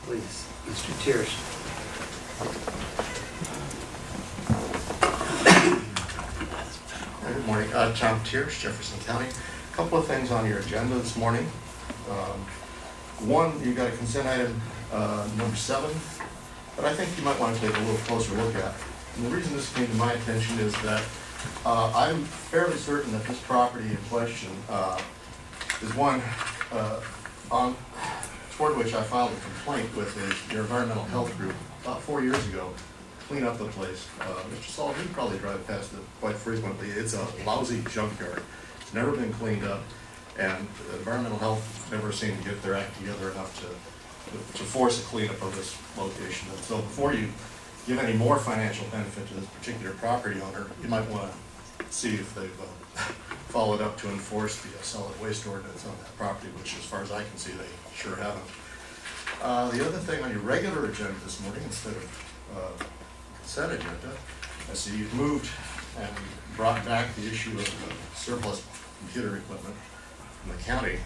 Please, Mr. Thiersch. Good morning. Tom Thiersch, Jefferson County. A couple of things on your agenda this morning. One, you've got a consent item number 7, but I think you might want to take a little closer look at. And the reason this came to my attention is that I'm fairly certain that this property in question is one toward which I filed a complaint with your environmental health group about 4 years ago to clean up the place. Mr. Sullivan, you probably drive past it quite frequently. It's a lousy junkyard. It's never been cleaned up, and environmental health never seemed to get their act together enough to force a cleanup of this location. And so before you give any more financial benefit to this particular property owner, you might want to see if they've followed up to enforce the solid waste ordinance on that property, which as far as I can see, they sure haven't. The other thing on your regular agenda this morning, instead of consent agenda, I see you've moved and brought back the issue of surplus computer equipment from the county.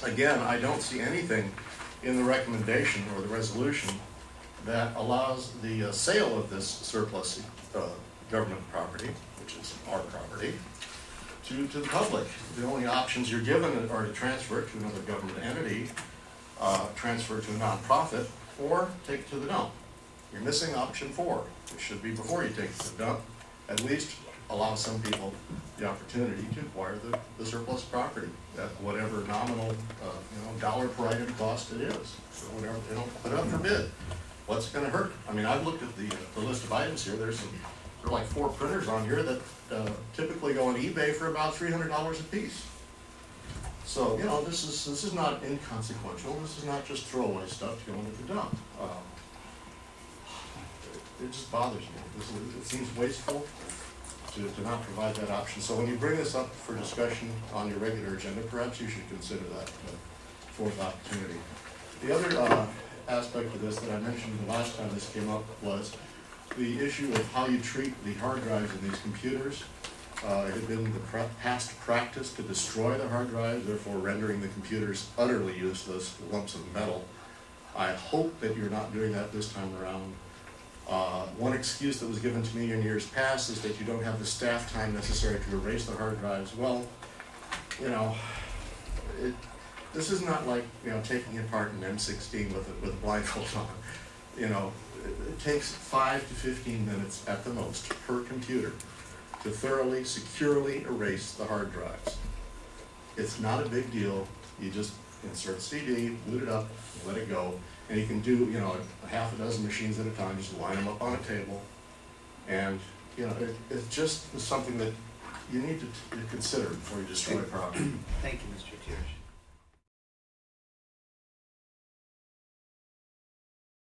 Again, I don't see anything in the recommendation or the resolution that allows the sale of this surplus government property, which is our property, to the public. The only options you're given are to transfer it to another government entity, transfer it to a nonprofit, or take it to the dump. You're missing option 4, which should be before you take it to the dump. At least allow some people the opportunity to acquire the surplus property at whatever nominal dollar per item cost it is. So whatever, put it up for bid. What's it going to hurt? I mean, I've looked at the list of items here. There are like 4 printers on here that typically go on eBay for about $300 a piece. So this is not inconsequential. This is not just throwaway stuff going to the dump. It just bothers me. It seems wasteful to not provide that option. So when you bring this up for discussion on your regular agenda, perhaps you should consider that 4th opportunity. The other aspect of this that I mentioned the last time this came up was the issue of how you treat the hard drives in these computers. It had been the past practice to destroy the hard drives, therefore rendering the computers utterly useless, lumps of metal. I hope that you're not doing that this time around. One excuse that was given to me in years past is that you don't have the staff time necessary to erase the hard drives. Well, this is not like taking apart an M16 with a blindfold on. It takes 5 to 15 minutes at the most per computer to thoroughly, securely erase the hard drives. It's not a big deal. You just insert CD, boot it up, let it go, and you can do a half a dozen machines at a time. Just line them up on a table, and it just is something that you need to consider before you destroy property. Thank you, Mr. Thiersch.